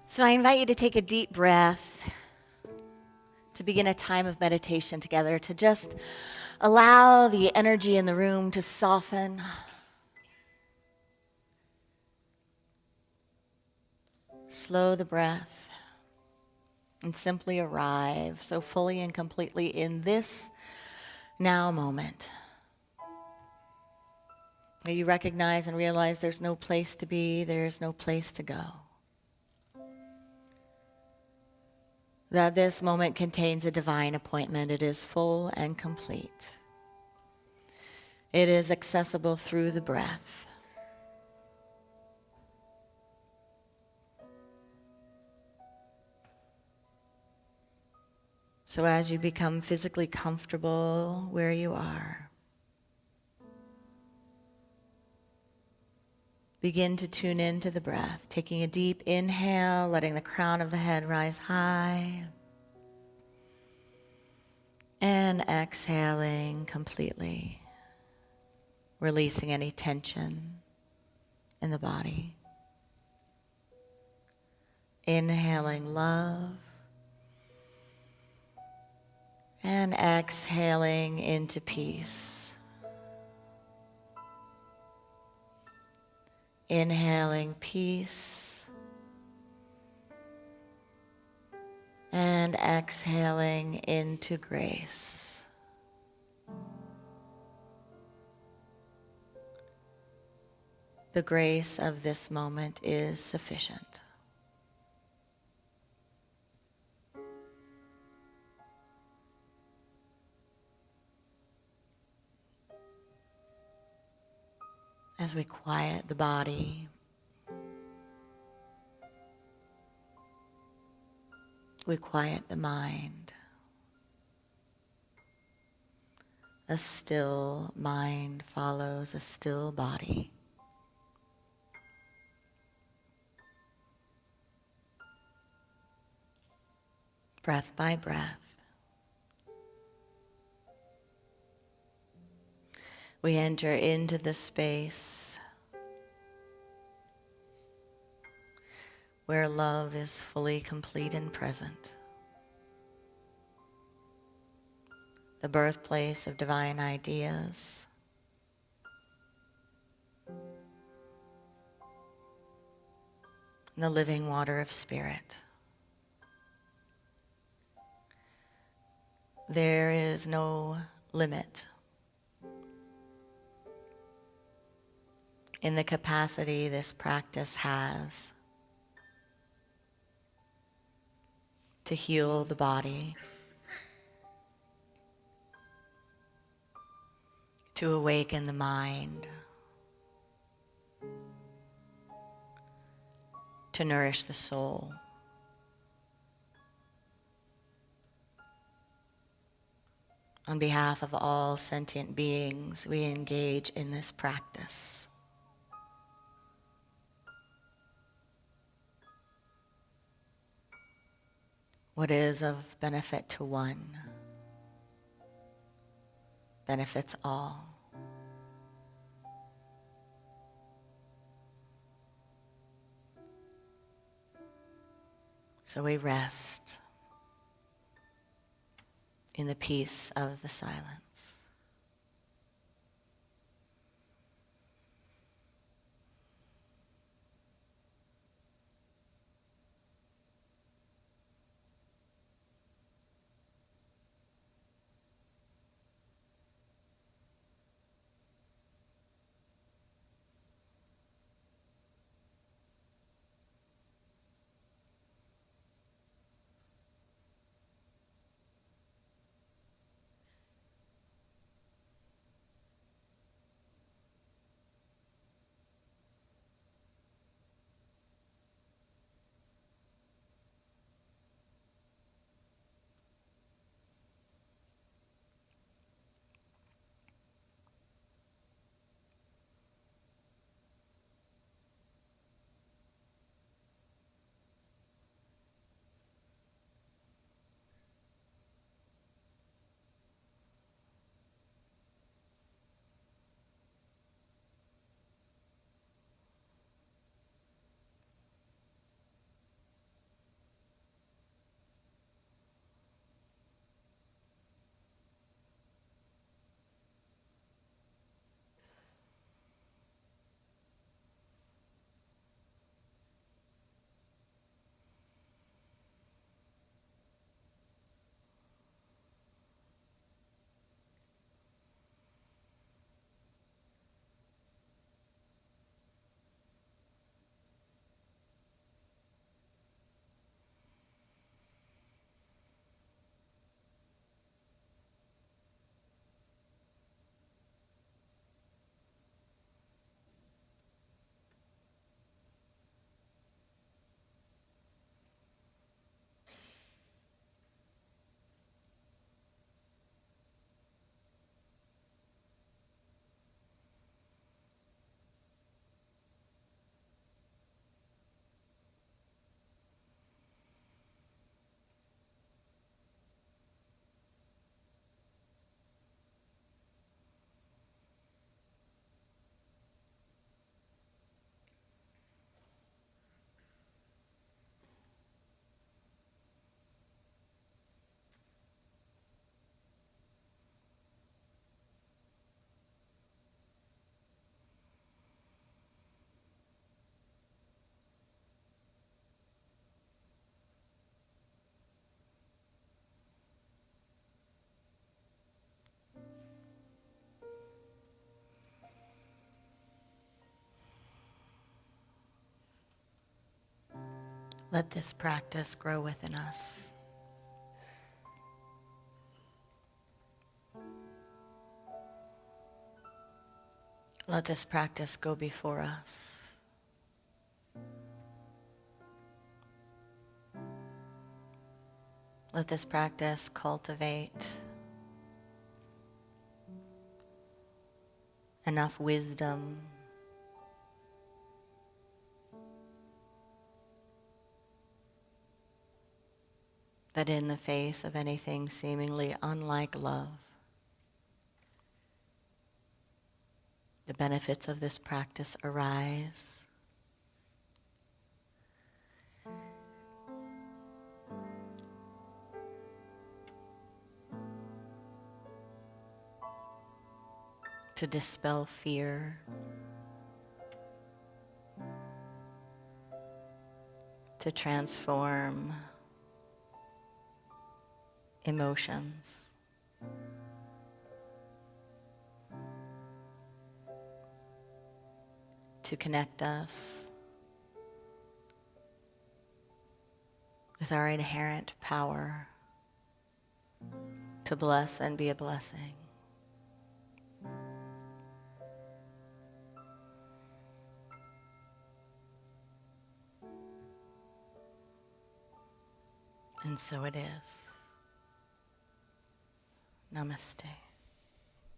So I invite you to take a deep breath, to begin a time of meditation together, to just allow the energy in the room to soften. Slow the breath and simply arrive so fully and completely in this now moment. That you recognize and realize there's no place to be, there's no place to go. That this moment contains a divine appointment. It is full and complete. It is accessible through the breath. So as you become physically comfortable where you are, begin to tune into the breath, taking a deep inhale, letting the crown of the head rise high, and exhaling completely, releasing any tension in the body. Inhaling love, and exhaling into peace. Inhaling peace, and exhaling into grace. The grace of this moment is sufficient. As we quiet the body, we quiet the mind. A still mind follows a still body. Breath by breath, we enter into the space where love is fully complete and present. The birthplace of divine ideas. And the living water of spirit. There is no limit in the capacity this practice has to heal the body, to awaken the mind, to nourish the soul. On behalf of all sentient beings, we engage in this practice. What is of benefit to one benefits all. So we rest in the peace of the silence. Let this practice grow within us. Let this practice go before us. Let this practice cultivate enough wisdom that in the face of anything seemingly unlike love, the benefits of this practice arise. To dispel fear, to transform emotions, to connect us with our inherent power to bless and be a blessing. And so it is. Namaste.